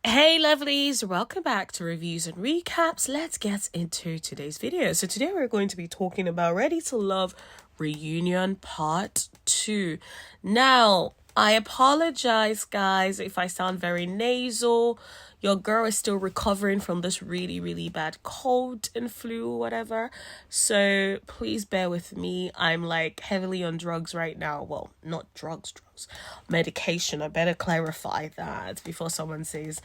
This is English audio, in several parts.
Hey lovelies, welcome back to reviews and recaps. Let's get into today's video. So today we're going to be talking about Ready to Love Reunion Part 2. Now, I apologize guys if I sound very nasal. Your girl is still recovering from this really bad cold and flu or whatever. So please bear with me. I'm like heavily on drugs right now. Well, not drugs. Medication. I better clarify that before someone says,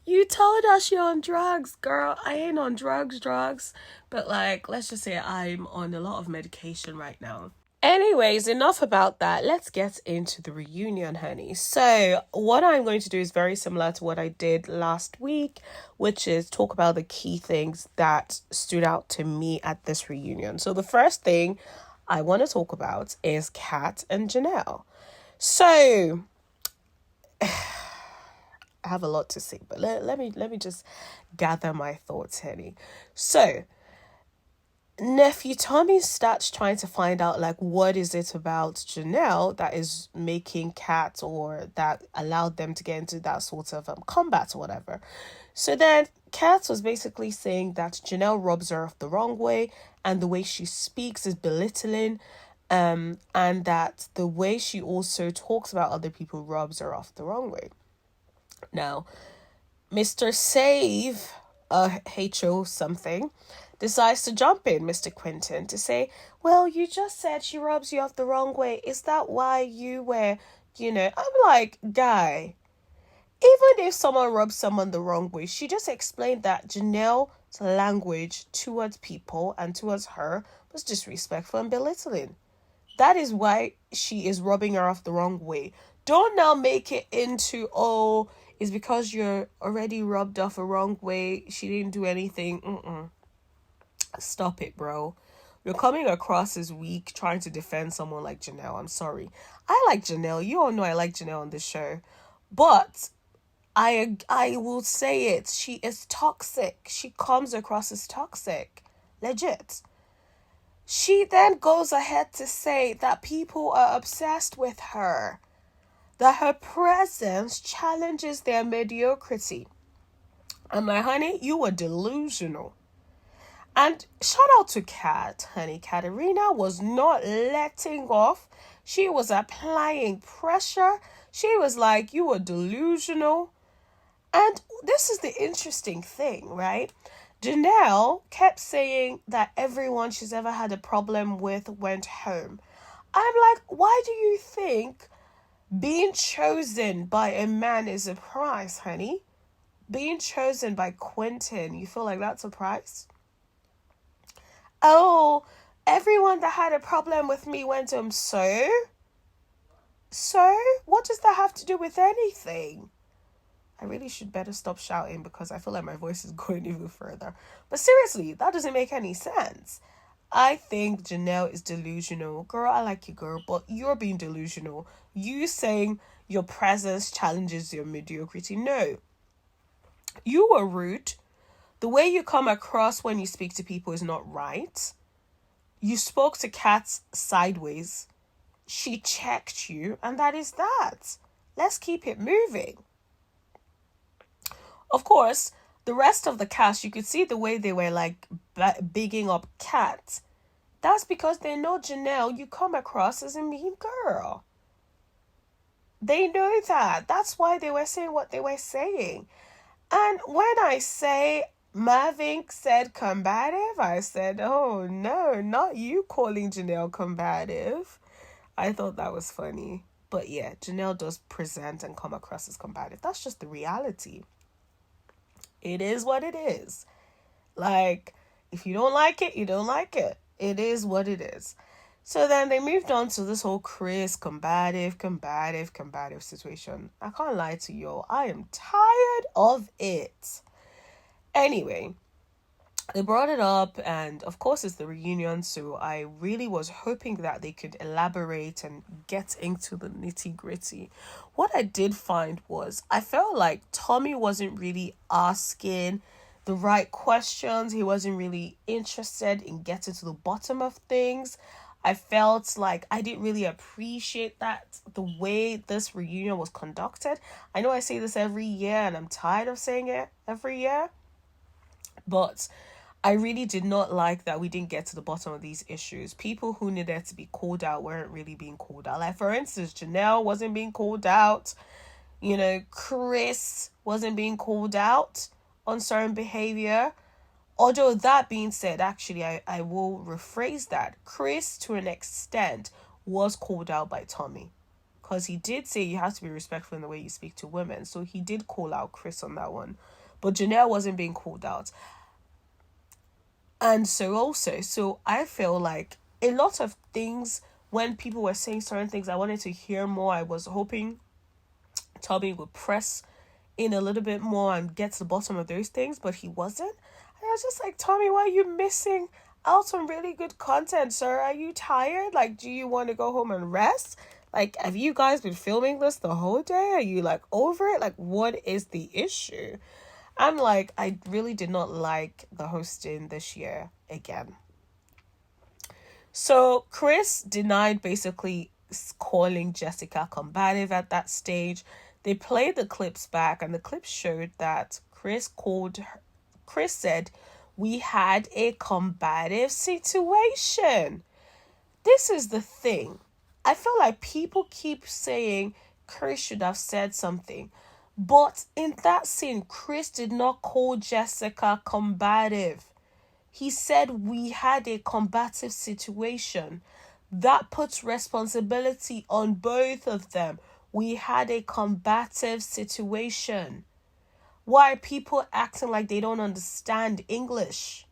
you told us you're on drugs, girl. I ain't on drugs. But like, let's just say I'm on a lot of medication right now. Anyways, enough about that. Let's get into the reunion, honey. So, what I'm going to do is very similar to what I did last week, which is talk about the key things that stood out to me at this reunion. So, the first thing I want to talk about is Kat and Janelle. So, I have a lot to say, but let me just gather my thoughts, honey. So, nephew Tommy starts trying to find out like what is it about Janelle that is making Kat or that allowed them to get into that sort of combat or whatever. So then Kat was basically saying that Janelle rubs her off the wrong way and the way she speaks is belittling, and that the way she also talks about other people rubs her off the wrong way. Now, Mr. Save, HO something, decides to jump in, Mr. Quentin, to say, well, you just said she rubs you off the wrong way. Is that why you were, I'm like, guy, even if someone rubs someone the wrong way, she just explained that Janelle's language towards people and towards her was disrespectful and belittling. That is why she is rubbing her off the wrong way. Don't now make it into, oh, it's because you're already rubbed off a wrong way. She didn't do anything. Stop it, bro. You're coming across as weak trying to defend someone like Janelle. I'm sorry. I like Janelle. You all know I like Janelle on this show. But I will say it. She is toxic. She comes across as toxic. Legit. She then goes ahead to say that people are obsessed with her. That her presence challenges their mediocrity. I'm like, honey, you were delusional. And shout out to Kat, honey. Katerina was not letting off. She was applying pressure. She was like, you were delusional. And this is the interesting thing, right? Janelle kept saying that everyone she's ever had a problem with went home. I'm like, why do you think being chosen by a man is a prize, honey? Being chosen by Quentin, you feel like that's a prize? Oh, everyone that had a problem with me went home. So? What does that have to do with anything? I really should better stop shouting because I feel like my voice is going even further. But seriously, that doesn't make any sense. I think Janelle is delusional. Girl, I like you, girl, but you're being delusional. You saying your presence challenges your mediocrity. No. You were rude. The way you come across when you speak to people is not right. You spoke to Kat sideways. She checked you, and that is that. Let's keep it moving. Of course, the rest of the cast, you could see the way they were like bigging up Kat. That's because they know Janelle, you come across as a mean girl. They know that. That's why they were saying what they were saying. And when I say Marvin said combative, I said, oh no, not you calling Janelle combative. I thought that was funny. But yeah, Janelle does present and come across as combative. That's just the reality. It is what it is. Like, if you don't like it, you don't like it. It is what it is. So then they moved on to this whole Chris combative situation. I can't lie to you. I am tired of it. Anyway, they brought it up, and of course it's the reunion, so I really was hoping that they could elaborate and get into the nitty-gritty. What I did find was I felt like Tommy wasn't really asking the right questions. He wasn't really interested in getting to the bottom of things. I felt like I didn't really appreciate that the way this reunion was conducted. I know I say this every year and I'm tired of saying it every year, but I really did not like that we didn't get to the bottom of these issues. People who needed to be called out weren't really being called out. Like, for instance, Janelle wasn't being called out. You know, Chris wasn't being called out on certain behavior. Although that being said, actually, I will rephrase that. Chris, to an extent, was called out by Tommy. Because he did say you have to be respectful in the way you speak to women. So he did call out Chris on that one. But Janelle wasn't being called out. And so I feel like a lot of things, when people were saying certain things, I wanted to hear more. I was hoping Tommy would press in a little bit more and get to the bottom of those things, but he wasn't. And I was just like, Tommy, why are you missing out on really good content, sir? Are you tired? Like, do you want to go home and rest? Like, have you guys been filming this the whole day? Are you like over it? Like, what is the issue? I'm like, I really did not like the hosting this year again. So Chris denied basically calling Jessica combative at that stage. They played the clips back and the clips showed that Chris said, we had a combative situation. This is the thing. I feel like people keep saying Chris should have said something. But in that scene, Chris did not call Jessica combative. He said we had a combative situation. That puts responsibility on both of them. We had a combative situation. Why are people acting like they don't understand English?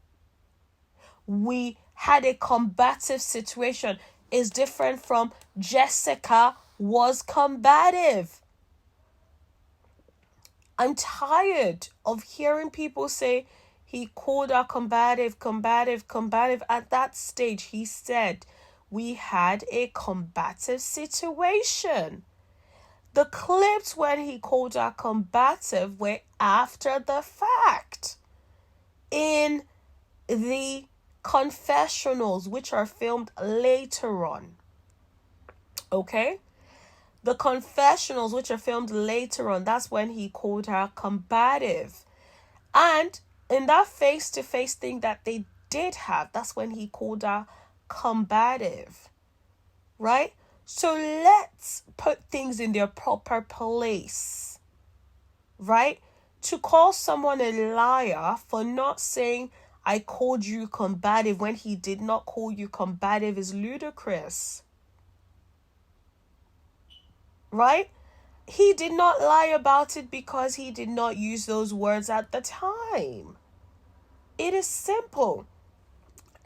We had a combative situation is different from Jessica was combative. I'm tired of hearing people say he called her combative. At that stage, he said we had a combative situation. The clips when he called her combative were after the fact. In the confessionals, which are filmed later on. Okay? The confessionals, which are filmed later on, that's when he called her combative. And in that face-to-face thing that they did have, that's when he called her combative. Right? So let's put things in their proper place. Right? To call someone a liar for not saying, I called you combative when he did not call you combative is ludicrous. Right? He did not lie about it because he did not use those words at the time. It is simple.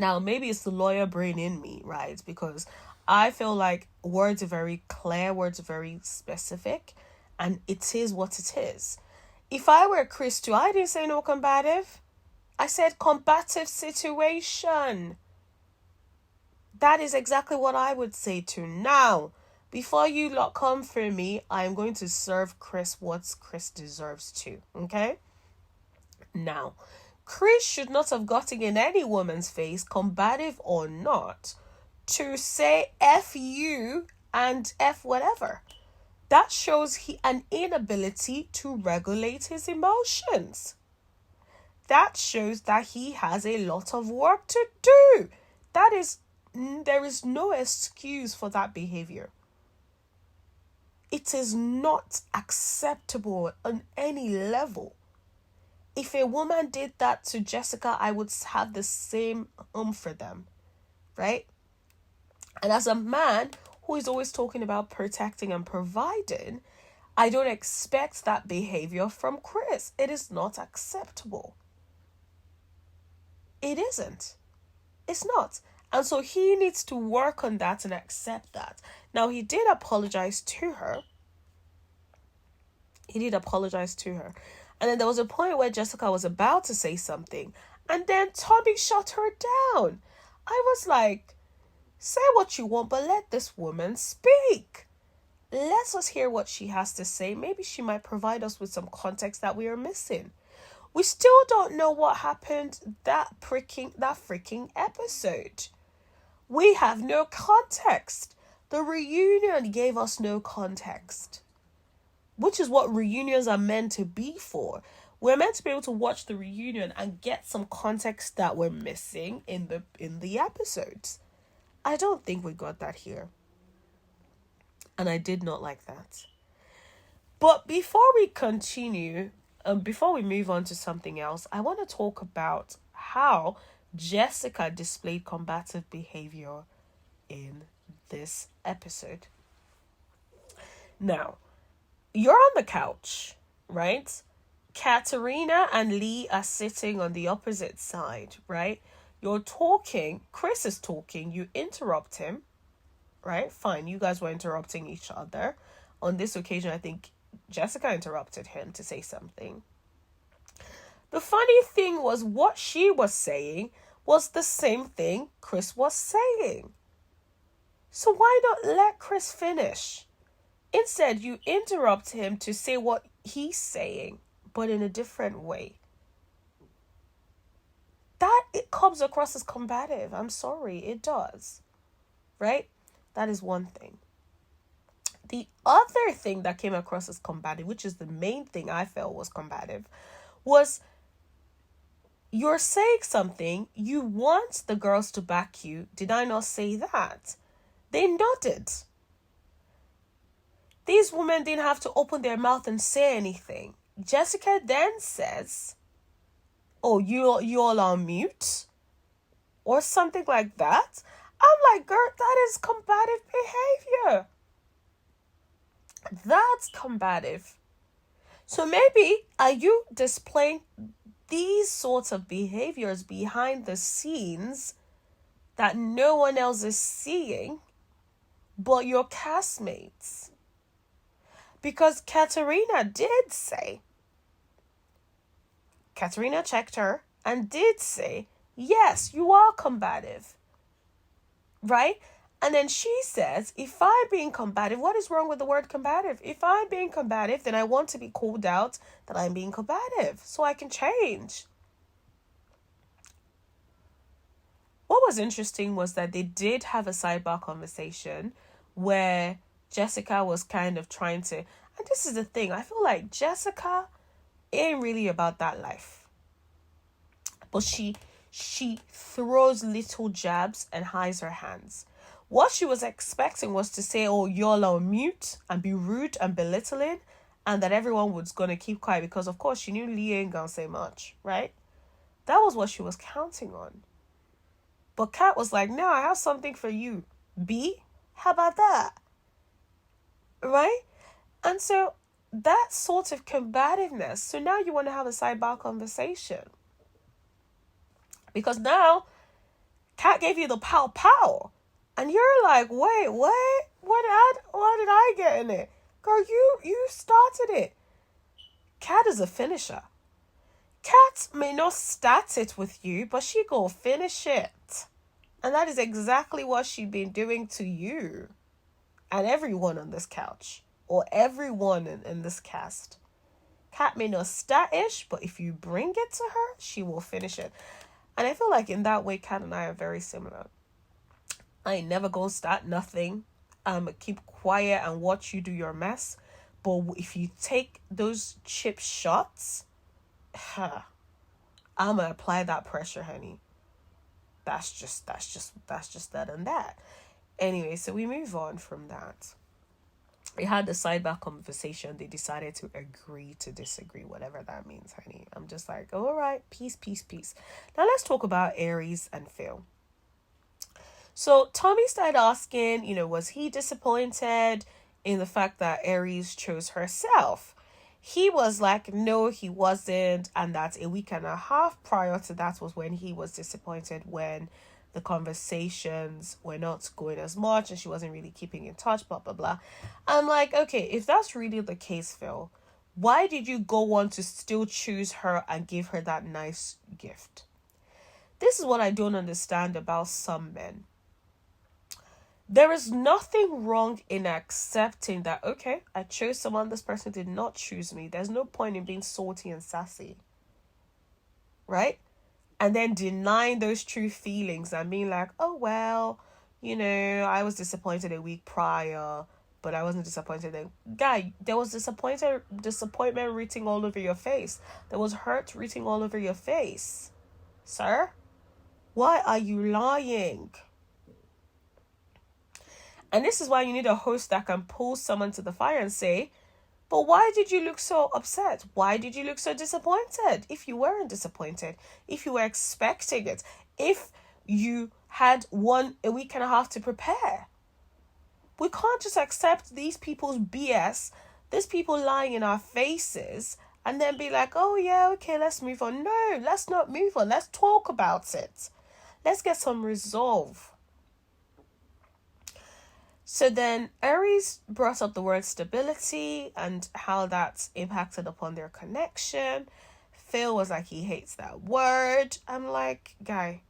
Now, maybe it's the lawyer brain in me, right? Because I feel like words are very clear, words are very specific, and it is what it is. If I were Chris too, I didn't say no combative. I said combative situation. That is exactly what I would say to now. Before you lot come for me, I'm going to serve Chris what Chris deserves to. Okay? Now, Chris should not have gotten in any woman's face, combative or not, to say F you and F whatever. That shows an inability to regulate his emotions. That shows that he has a lot of work to do. There is no excuse for that behavior. It is not acceptable on any level. If a woman did that to Jessica, I would have the same for them, right? And as a man who is always talking about protecting and providing, I don't expect that behavior from Chris. It is not acceptable. It isn't. It's not. And so he needs to work on that and accept that. Now, he did apologize to her. And then there was a point where Jessica was about to say something. And then Tommy shut her down. I was like, say what you want, but let this woman speak. Let us hear what she has to say. Maybe she might provide us with some context that we are missing. We still don't know what happened that freaking episode. We have no context. The reunion gave us no context, which is what reunions are meant to be for. We're meant to be able to watch the reunion and get some context that we're missing in the episodes. I don't think we got that here. And I did not like that. But before we continue, before we move on to something else, I want to talk about how Jessica displayed combative behavior in this episode. Now, you're on the couch, right? Katerina and Lee are sitting on the opposite side, right? You're talking, Chris is talking, you interrupt him, right? Fine, you guys were interrupting each other. On this occasion, I think Jessica interrupted him to say something. The funny thing was what she was saying was the same thing Chris was saying. So why not let Chris finish? Instead, you interrupt him to say what he's saying, but in a different way. That it comes across as combative. I'm sorry, it does. Right? That is one thing. The other thing that came across as combative, which is the main thing I felt was combative, was you're saying something, you want the girls to back you. Did I not say that? They nodded. These women didn't have to open their mouth and say anything. Jessica then says, oh, you all on mute? Or something like that. I'm like, girl, that is combative behavior. That's combative. So maybe are you displaying these sorts of behaviors behind the scenes that no one else is seeing but your castmates? Because Katerina checked her and did say, yes, you are combative. Right? And then she says, if I'm being combative, what is wrong with the word combative? If I'm being combative, then I want to be called out that I'm being combative so I can change. What was interesting was that they did have a sidebar conversation where Jessica was kind of trying to, and this is the thing, I feel like Jessica ain't really about that life. But she throws little jabs and hides her hands. What she was expecting was to say, oh, you're on mute and be rude and belittling, and that everyone was going to keep quiet because, of course, she knew Lee ain't going to say much, right? That was what she was counting on. But Kat was like, no, I have something for you. B, how about that? Right? And so that sort of combativeness. So now you want to have a sidebar conversation. Because now Kat gave you the pow pow. And you're like, wait, what? What did I get in it? Girl, you started it. Kat is a finisher. Kat may not start it with you, but she go finish it. And that is exactly what she's been doing to you. And everyone on this couch. Or everyone in this cast. Kat may not start ish, but if you bring it to her, she will finish it. And I feel like in that way, Kat and I are very similar. I ain't never gonna start nothing. I'm gonna keep quiet and watch you do your mess. But if you take those chip shots, I'm gonna apply that pressure, honey. That's just that and that. Anyway, so we move on from that. We had the sidebar conversation. They decided to agree to disagree, whatever that means, honey. I'm just like, all right, peace. Now let's talk about Aries and Phil. So Tommy started asking, was he disappointed in the fact that Aries chose herself? He was like, no, he wasn't. And that a week and a half prior to that was when he was disappointed when the conversations were not going as much and she wasn't really keeping in touch, blah, blah, blah. I'm like, okay, if that's really the case, Phil, why did you go on to still choose her and give her that nice gift? This is what I don't understand about some men. There is nothing wrong in accepting that, okay, I chose someone, this person did not choose me. There's no point in being salty and sassy. Right? And then denying those true feelings and being like, oh, well, I was disappointed a week prior, but I wasn't disappointed then. Guy, there was disappointment written all over your face. There was hurt written all over your face. Sir, why are you lying? And this is why you need a host that can pull someone to the fire and say, but why did you look so upset? Why did you look so disappointed? If you weren't disappointed, if you were expecting it, if you had a week and a half to prepare. We can't just accept these people's BS, these people lying in our faces, and then be like, oh yeah, okay, let's move on. No, let's not move on. Let's talk about it. Let's get some resolve. So then Aries brought up the word stability and how that's impacted upon their connection. Phil was like, he hates that word. I'm like, guy,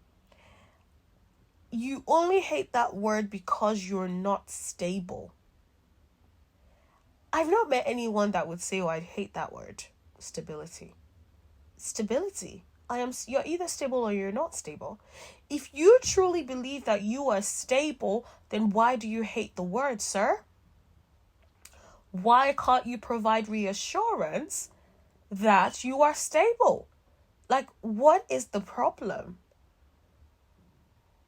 you only hate that word because you're not stable. I've not met anyone that would say, oh, I'd hate that word. Stability. You're either stable or you're not stable. If you truly believe that you are stable, then why do you hate the word, sir? Why can't you provide reassurance that you are stable? Like, what is the problem?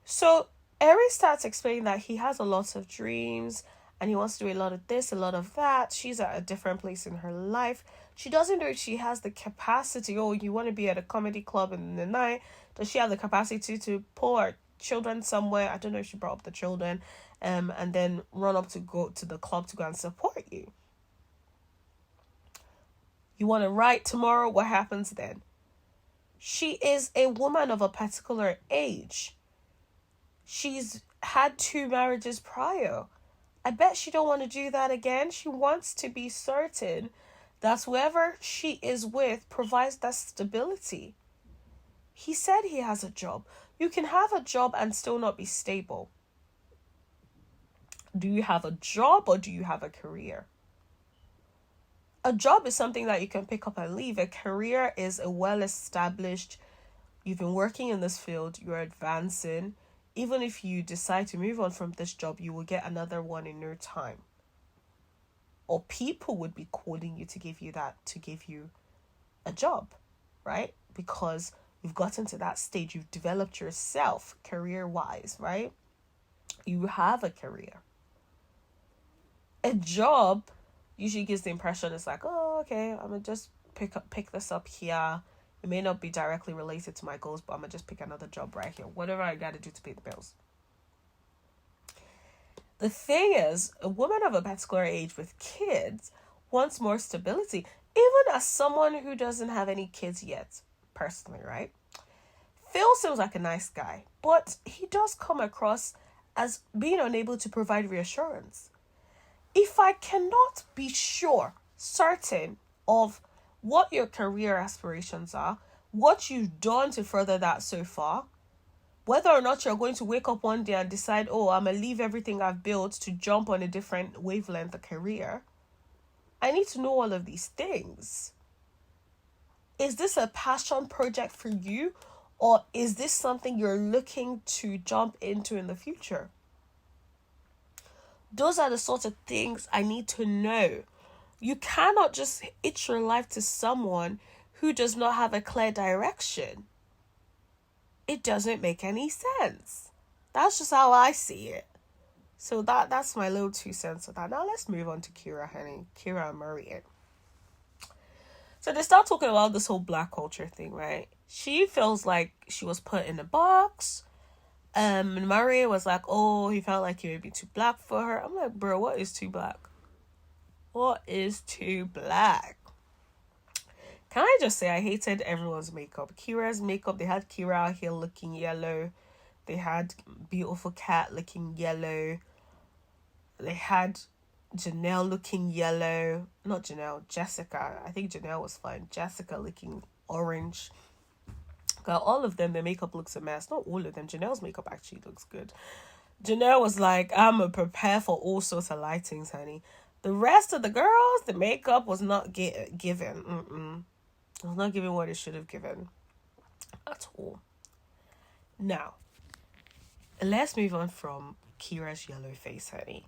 So Aries starts explaining that he has a lot of dreams and he wants to do a lot of this, a lot of that. She's at a different place in her life. She doesn't know if she has the capacity. Oh, you want to be at a comedy club in the night. Does she have the capacity to pull her children somewhere? I don't know if she brought up the children, and then run up to go to the club to go and support you. You want to write tomorrow? What happens then? She is a woman of a particular age. She's had 2 marriages prior. I bet she don't want to do that again. She wants to be certain that whoever she is with provides that stability. He said he has a job. You can have a job and still not be stable. Do you have a job or do you have a career? A job is something that you can pick up and leave. A career is a well-established, you've been working in this field, you're advancing. Even if you decide to move on from this job, you will get another one in no time. Or people would be calling you to give you a job, right? Because you've gotten to that stage, you've developed yourself career-wise, right? You have a career. A job usually gives the impression it's like, oh, okay, I'm gonna just pick this up here. It may not be directly related to my goals, but I'm gonna just pick another job right here. Whatever I gotta do to pay the bills. The thing is, a woman of a particular age with kids wants more stability, even as someone who doesn't have any kids yet, personally, right? Phil seems like a nice guy, but he does come across as being unable to provide reassurance. If I cannot be certain of what your career aspirations are, what you've done to further that so far, whether or not you're going to wake up one day and decide, oh, I'm going to leave everything I've built to jump on a different wavelength of career, I need to know all of these things. Is this a passion project for you, or is this something you're looking to jump into in the future? Those are the sorts of things I need to know. You cannot just hitch your life to someone who does not have a clear direction. It doesn't make any sense. That's just how I see it. So that's my little 2 cents of that. Now let's move on to Kira and Maria. So they start talking about this whole black culture thing, right? She feels like she was put in a box. And Maria was like, oh, he felt like he would be too black for her. I'm like, bro, what is too black? What is too black? Can I just say I hated everyone's makeup. Kira's makeup, they had Kira out here looking yellow. They had beautiful cat looking yellow. They had Janelle looking yellow. Not Janelle, Jessica. I think Janelle was fine. Jessica looking orange. Got all of them, their makeup looks a mess. Not all of them. Janelle's makeup actually looks good. Janelle was like, I'm going to prepare for all sorts of lightings, honey. The rest of the girls, the makeup was not given. It was not giving what it should have given. At all. Now, let's move on from Kira's yellow face, honey.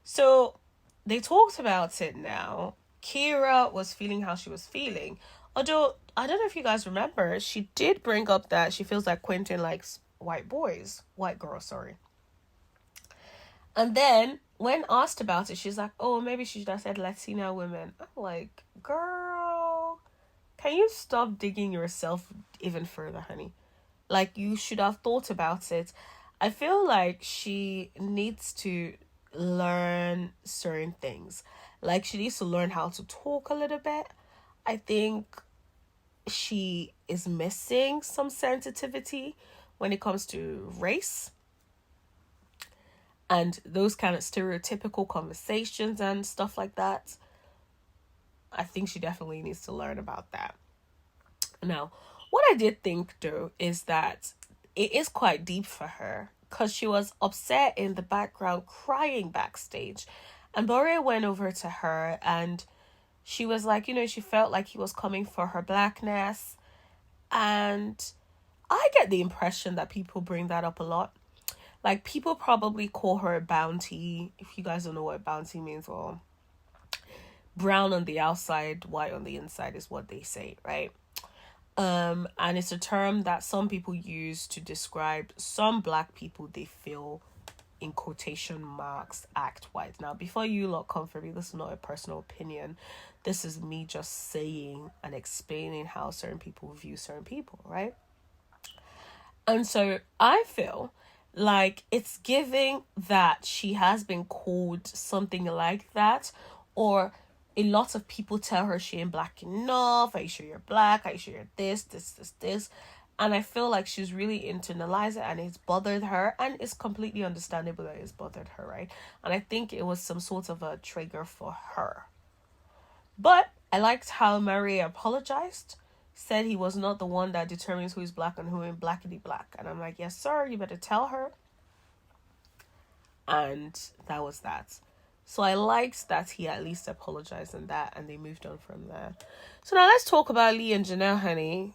So they talked about it now. Kira was feeling how she was feeling. Although, I don't know if you guys remember, she did bring up that she feels like Quentin likes white girls, sorry. And then, when asked about it, she's like, oh, maybe she should have said Latina women. I'm like, girl, can you stop digging yourself even further, honey? Like, you should have thought about it. I feel like she needs to learn certain things. Like, she needs to learn how to talk a little bit. I think she is missing some sensitivity when it comes to race and those kind of stereotypical conversations and stuff like that. I think she definitely needs to learn about that. Now, what I did think though is that it is quite deep for her because she was upset in the background, crying backstage. And Boria went over to her and she was like, she felt like he was coming for her blackness. And I get the impression that people bring that up a lot. Like, people probably call her a bounty. If you guys don't know what bounty means, well, brown on the outside, white on the inside is what they say, right? And it's a term that some people use to describe some black people they feel, in quotation marks, act white. Now, before you lot come for me, this is not a personal opinion. This is me just saying and explaining how certain people view certain people, right? And so I feel like it's giving that she has been called something like that, or a lot of people tell her she ain't black enough. Are you sure you're black? Are you sure you're this? And I feel like she's really internalized it and it's bothered her, and it's completely understandable that it's bothered her, right? And I think it was some sort of a trigger for her. But I liked how Mary apologized, said he was not the one that determines who is black and who ain't blackity black. And I'm like, yes, sir, you better tell her. And that was that. So I liked that he at least apologized and that, and they moved on from there. So now let's talk about Lee and Janelle, honey.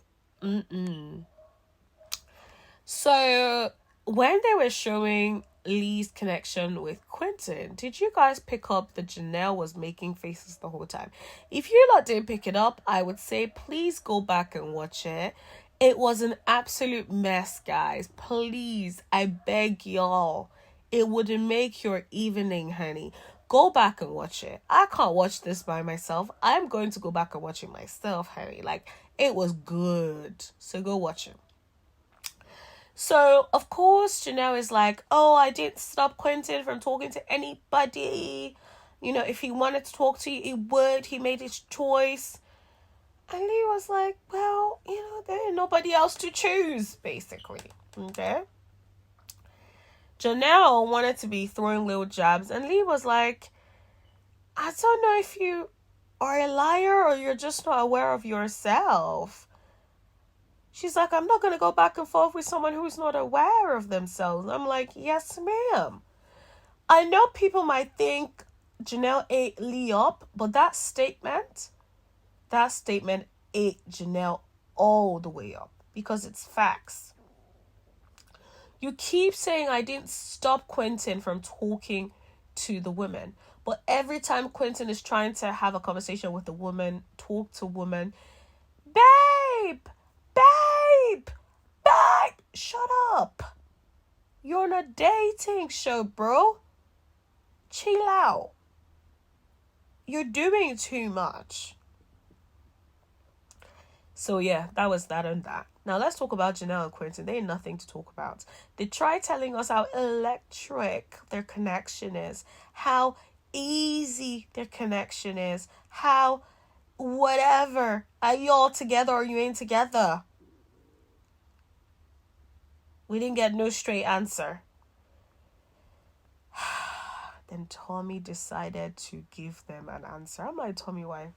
So when they were showing Lee's connection with Quentin, did you guys pick up that Janelle was making faces the whole time? If you lot didn't pick it up, I would say please go back and watch it. It was an absolute mess, guys. Please, I beg y'all. It would make your evening, honey. Go back and watch it. I can't watch this by myself. I'm going to go back and watch it myself, honey. Like, it was good. So go watch it. So, of course, Janelle is like, oh, I didn't stop Quentin from talking to anybody. If he wanted to talk to you, he would. He made his choice. And Lee was like, well, there ain't nobody else to choose, basically. Okay? Janelle wanted to be throwing little jabs, and Lee was like, I don't know if you are a liar or you're just not aware of yourself. She's like, I'm not going to go back and forth with someone who's not aware of themselves. I'm like, yes, ma'am. I know people might think Janelle ate Lee up, but that statement ate Janelle all the way up because it's facts. You keep saying I didn't stop Quentin from talking to the women, but every time Quentin is trying to have a conversation with a woman, talk to a woman, babe, shut up. You're on a dating show, bro. Chill out. You're doing too much. So yeah, that was that and that. Now let's talk about Janelle and Quentin. They ain't nothing to talk about. They try telling us how electric their connection is, how easy their connection is, how whatever. Are you all together or you ain't together? We didn't get no straight answer. Then Tommy decided to give them an answer. I'm like, Tommy, why?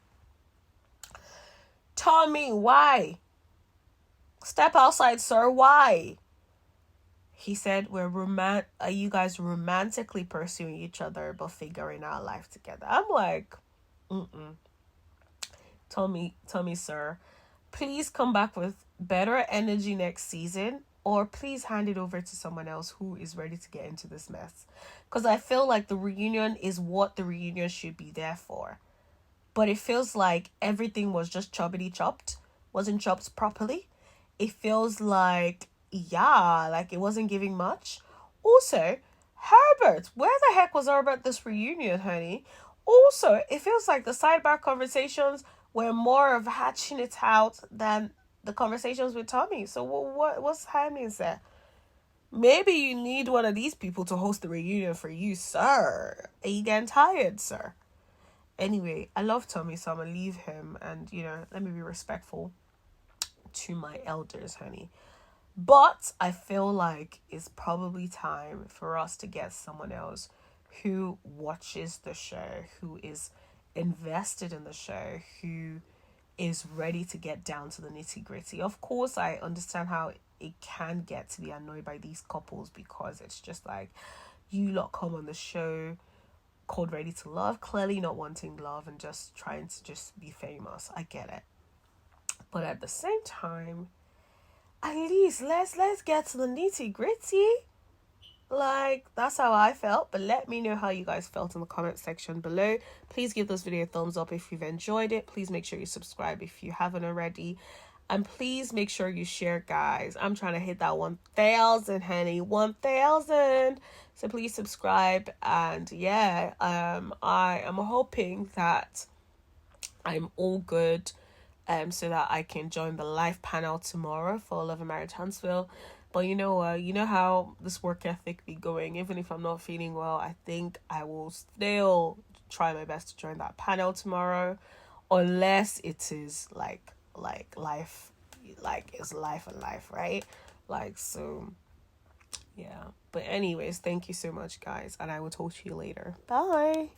Tommy, why? Step outside, sir. Why? He said, are you guys romantically pursuing each other but figuring out life together? I'm like, Tommy, sir, please come back with better energy next season. or please hand it over to someone else who is ready to get into this mess. Because I feel like the reunion is what the reunion should be there for. But it feels like everything was just choppity chopped, wasn't chopped properly. It feels like, yeah, like it wasn't giving much. Also, Herbert, where the heck was Herbert at this reunion, honey? Also, it feels like the sidebar conversations were more of hatching it out than the conversations with Tommy. So what's happening there? Maybe you need one of these people to host the reunion for you, sir. Are you getting tired, sir? Anyway, I love Tommy, so I'm gonna leave him and, let me be respectful to my elders, honey. But I feel like it's probably time for us to get someone else who watches the show, who is invested in the show, who is ready to get down to the nitty gritty. Of course, I understand how it can get to be annoyed by these couples because it's just like, you lot come on the show called Ready to Love, clearly not wanting love and just trying to just be famous. I get it. But at the same time, at least let's get to the nitty gritty. Like, that's how I felt. But let me know how you guys felt in the comment section below. Please give this video a thumbs up if you've enjoyed it. Please make sure you subscribe if you haven't already. And please make sure you share, guys. I'm trying to hit that 1,000, honey. 1,000. So please subscribe. And yeah, I am hoping that I'm all good. So that I can join the live panel tomorrow for Love and Marriage Huntsville. But you know how this work ethic be going. Even if I'm not feeling well, I think I will still try my best to join that panel tomorrow, unless it is like life, like it's life and life, right? Like, so yeah. But anyways, thank you so much, guys, and I will talk to you later. Bye.